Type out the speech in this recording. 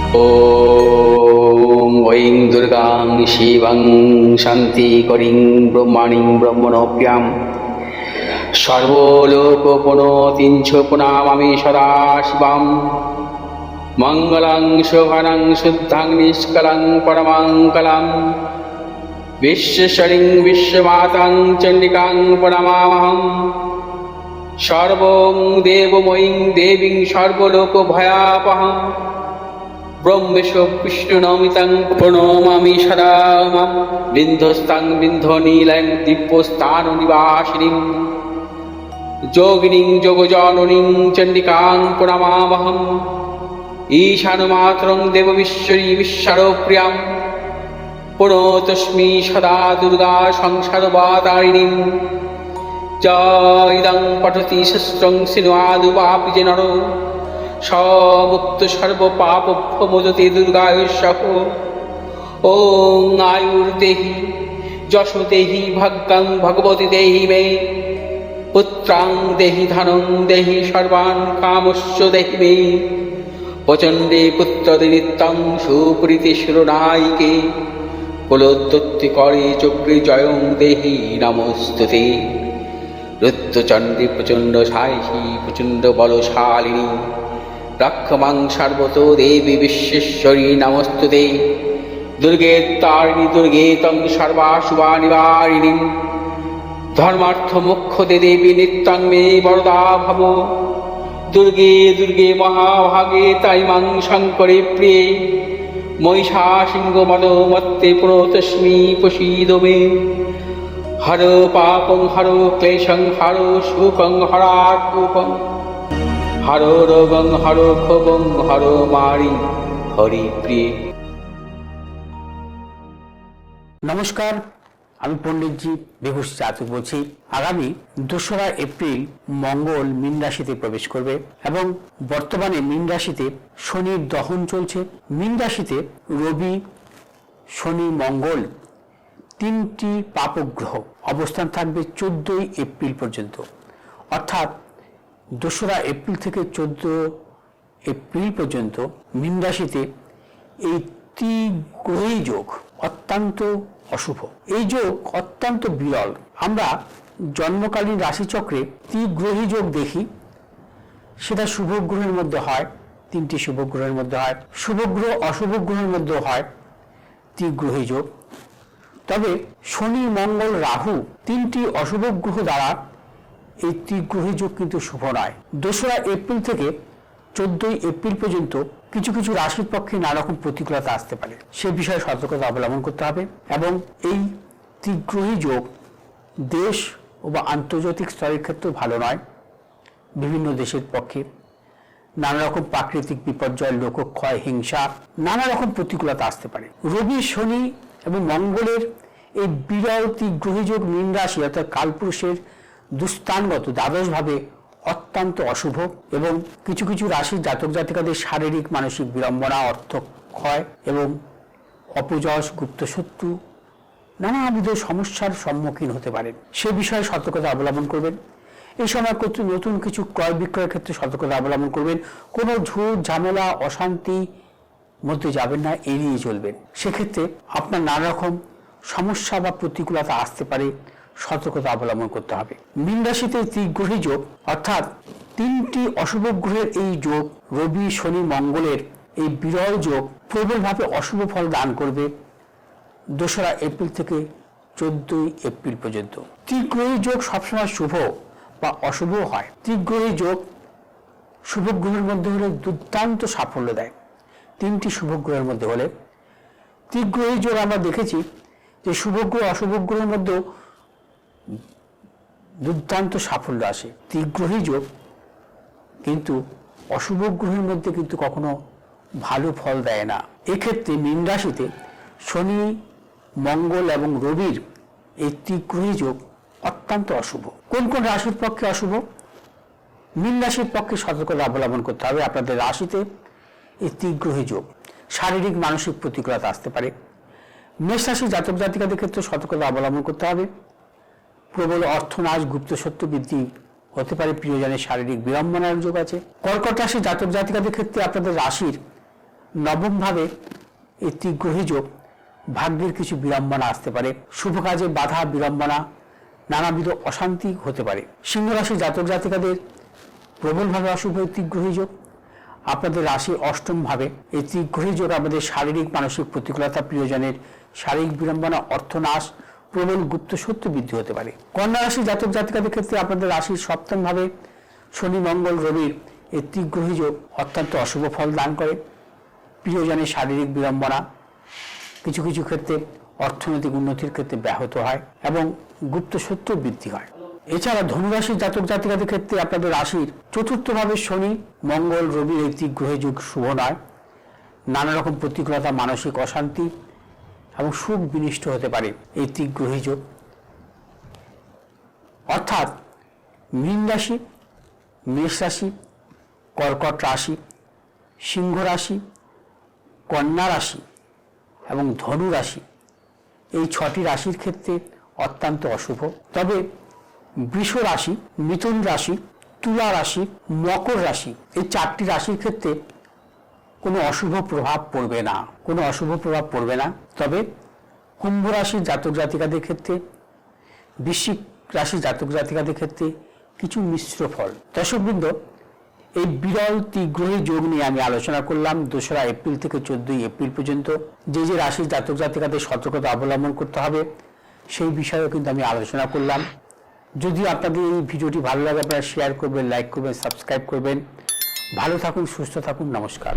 ॐ ऐं दुर्गां शिवं शान्तिकरीं ब्रह्माणीं ब्रह्मणोऽप्यां सर्वलोकपुनोतिं च पुनामामि सदा शिवां मङ्गलं शोभनं शुद्धं निष्कलं परमङ्गलं विश्वेश्वरीं विश्वमातां चण्डिकां प्रणमामहम् सर्वं देवमयीं देवीं सर्वलोकभयापहम् ब्रह्मेशो विष्णुनमितं प्रणमामि सदा मां बिन्धस्तां बिन्धनीलं दिव्यस्थाननिवासिनीं योगिनीं योगजननीं चण्डिकां प्रणमामहम् ईशानमातरं देवविश्वरी विश्वप्रियां प्रणतोऽस्मि सदा दुर्गा संसारवातारिणीं इदं पठति शस्त्रं सिन्वादुवापि च नरो मुक्त सर्वपापभ्यो मोचते दुर्गायुष्यः। ॐ आयुर्देहि यशो देहि भाग्यं भगवती देहि मे पुत्रां देहि धनं देहि सर्वान् कामस्य देहि मे प्रचण्डे पुत्रदे नित्यं सुप्रीति शिरोनायिके कुलोत्पत्तिकरे चक्रे जयं देहि नमोस्तुते। रुद्रचण्डे प्रचण्ड सायिषी प्रचण्ड बलशालिनी रक्षमां सर्वतो देवी विश्वेश्वरी नमोस्तुते। दुर्गे तारिणी दुर्गे तं सर्वाशुभानिवारिणीं धर्मार्थ मोक्षदे देवी नित्यं मे वरदा भव। दुर्गे दुर्गे महाभागे ताइमां शङ्करे प्रिये महिषासिंहमदोमत्ते प्रणतोऽस्मि प्रसीद मे। हरो पापं हरो क्लेशं हरो सुखं हरात्मकं हरो रोगं हरो क्षोभं हरो मारि हरिप्रिये। নমস্কার, আমি পণ্ডিতজি বিভূষ চাতুর বলছি। আগামী 2রা এপ্রিল মঙ্গল মীন রাশিতে প্রবেশ করবে এবং বর্তমানে মীন রাশিতে শনির দহন চলছে। মীন রাশিতে রবি, শনি, মঙ্গল তিনটি পাপগ্রহ অবস্থান থাকবে 14ই এপ্রিল পর্যন্ত। অর্থাৎ 2রা এপ্রিল থেকে 14 এপ্রিল পর্যন্ত মীন রাশিতে এই ত্রিগ্রহী যোগ অত্যন্ত অশুভ। এই যোগ অত্যন্ত বিরল। আমরা জন্মকালীন রাশিচক্রে ত্রিগ্রহী যোগ দেখি, সেটা শুভ গ্রহের মধ্যে হয়, 3টি শুভ গ্রহের মধ্যে হয়, শুভ গ্রহ অশুভ গ্রহের মধ্যে হয় ত্রিগ্রহী যোগ। তবে শনি, মঙ্গল, রাহু 3টি অশুভ গ্রহ দ্বারা এই ত্রিগ্রহী যোগ কিন্তু শুভ নয়। 2রা এপ্রিল থেকে 14ই এপ্রিল পর্যন্ত কিছু কিছু রাশির পক্ষে নানা রকম প্রতিকূলতা আসতে পারে, সে বিষয়ে সতর্কতা অবলম্বন করতে হবে। এবং এই ত্রিগ্রহী যোগ দেশ বা আন্তর্জাতিক স্তরের ক্ষেত্রে ভালো নয়। বিভিন্ন দেশের পক্ষে নানা রকম প্রাকৃতিক বিপর্যয়, লোকক্ষয়, হিংসা, নানা রকম প্রতিকূলতা আসতে পারে। রবি, শনি এবং মঙ্গলের এই বিরল ত্রিগ্রহী যোগ মীন রাশি অর্থাৎ কালপুরুষের দুস্থানগত দ্বাদশভাবে অত্যন্ত অশুভ এবং কিছু কিছু রাশির জাতক জাতিকাদের শারীরিক মানসিক বিড়ম্বনা, অর্থক্ষয় এবং অপযশ, গুপ্তশত্রু নানাবিধ সমস্যার সম্মুখীন হতে পারেন। সে বিষয়ে সতর্কতা অবলম্বন করবেন। এই সময় নতুন কিছু ক্রয় বিক্রয়ের ক্ষেত্রে সতর্কতা অবলম্বন করবেন। কোনো ঝুট ঝামেলা অশান্তি মধ্যে যাবেন না, এড়িয়ে চলবেন। সেক্ষেত্রে আপনার নানা রকম সমস্যা বা প্রতিকূলতা আসতে পারে, সতর্কতা অবলম্বন করতে হবে। মীন রাশিতে ত্রিগ্রহী যোগ অর্থাৎ 3টি অশুভ গ্রহের এই যোগ, রবি, শনি, মঙ্গলের এই বিরল যোগ প্রবলভাবে অশুভ ফল দান করবে 2রা এপ্রিল থেকে 14ই এপ্রিল পর্যন্ত। ত্রিগ্রহী যোগ সবসময় শুভ বা অশুভ হয়। ত্রিগ্রহী যোগ শুভ গ্রহের মধ্যে হলে দুর্দান্ত সাফল্য দেয়। 3টি শুভ গ্রহের মধ্যে হলে ত্রিগ্রহী যোগ আমরা দেখেছি যে শুভ গ্রহ অশুভ গ্রহের মধ্যে দুর্দান্ত সাফল্য আসে। ত্রিগ্রহী যোগ কিন্তু অশুভ গ্রহের মধ্যে কিন্তু কখনো ভালো ফল দেয় না। এক্ষেত্রে মীন রাশিতে শনি, মঙ্গল এবং রবির এই ত্রিগ্রহী যোগ অত্যন্ত অশুভ। কোন কোন রাশির পক্ষে অশুভ? মীন রাশির পক্ষে সতর্কতা অবলম্বন করতে হবে। আপনাদের রাশিতে এই ত্রিগ্রহী যোগ শারীরিক মানসিক প্রতিকূলতা আসতে পারে। মেষ রাশির জাতক জাতিকাদের ক্ষেত্রে সতর্কতা অবলম্বন করতে হবে। প্রবল অর্থনাশ, গুপ্তশত্রু বৃদ্ধি হতে পারে, প্রিয়জনের শারীরিক বিড়ম্বনার যোগ আছে। কর্কট রাশির জাতক জাতিকাদের ক্ষেত্রে আপনাদের রাশির নবমভাবে এই ত্রিগ্রহী যোগ ভাগ্যের কিছু বিড়ম্বনা আসতে পারে, শুভ কাজে বাধা বিড়ম্বনা, নানাবিধ অশান্তি হতে পারে। সিংহ রাশি জাতক জাতিকাদের প্রবলভাবে অশুভ এই ত্রিগ্রহী যোগ। আপনাদের রাশি অষ্টম ভাবে এই ত্রিগ্রহী যোগ আমাদের শারীরিক মানসিক প্রতিকূলতা, প্রিয়জনের শারীরিক বিড়ম্বনা, অর্থনাশ, প্রবল গুপ্ত সত্য বৃদ্ধি হতে পারে। কন্যা রাশি জাতক জাতিকাদের ক্ষেত্রে আপনাদের রাশির সপ্তম ভাবে শনি মঙ্গল রবির এই ত্রিগ্রহী যোগ অত্যন্ত অশুভ ফল দান করে। প্রিয়জনের শারীরিক বিড়ম্বনা, কিছু কিছু ক্ষেত্রে অর্থনৈতিক উন্নতির ক্ষেত্রে ব্যাহত হয় এবং গুপ্ত সত্য বৃদ্ধি হয়। এছাড়া ধনুরাশির জাতক জাতিকাদের ক্ষেত্রে আপনাদের রাশির চতুর্থভাবে শনি মঙ্গল রবির এই ত্রিগ্রহী যোগ শুভ নয়। নানা রকম প্রতিকূলতা, মানসিক অশান্তি এবং সুখ বিনষ্ট হতে পারে এই ত্রিগ্রহী যোগ। অর্থাৎ মীন রাশি, মেষ রাশি, কর্কট রাশি, সিংহ রাশি, কন্যা রাশি এবং ধনু রাশি, এই 6টি রাশির ক্ষেত্রে অত্যন্ত অশুভ। তবে বৃষ রাশি, মিথুন রাশি, তুলা রাশি, মকর রাশি, এই 4টি রাশির ক্ষেত্রে কোনো অশুভ প্রভাব পড়বে না, কোনো অশুভ প্রভাব পড়বে না। তবে কুম্ভ রাশির জাতক জাতিকাদের ক্ষেত্রে, বৃশ্চিক রাশির জাতক জাতিকাদের ক্ষেত্রে কিছু মিশ্র ফল। দর্শকবৃন্দ, এই বিরল ত্রিগ্রহী যোগ নিয়ে আমি আলোচনা করলাম 2রা এপ্রিল থেকে 14ই এপ্রিল পর্যন্ত যে যে রাশির জাতক জাতিকাদের সতর্কতা অবলম্বন করতে হবে সেই বিষয়েও কিন্তু আমি আলোচনা করলাম। যদি আপনাদের এই ভিডিওটি ভালো লাগে আপনারা শেয়ার করবেন, লাইক করবেন, সাবস্ক্রাইব করবেন। ভালো থাকুন, সুস্থ থাকুন, নমস্কার।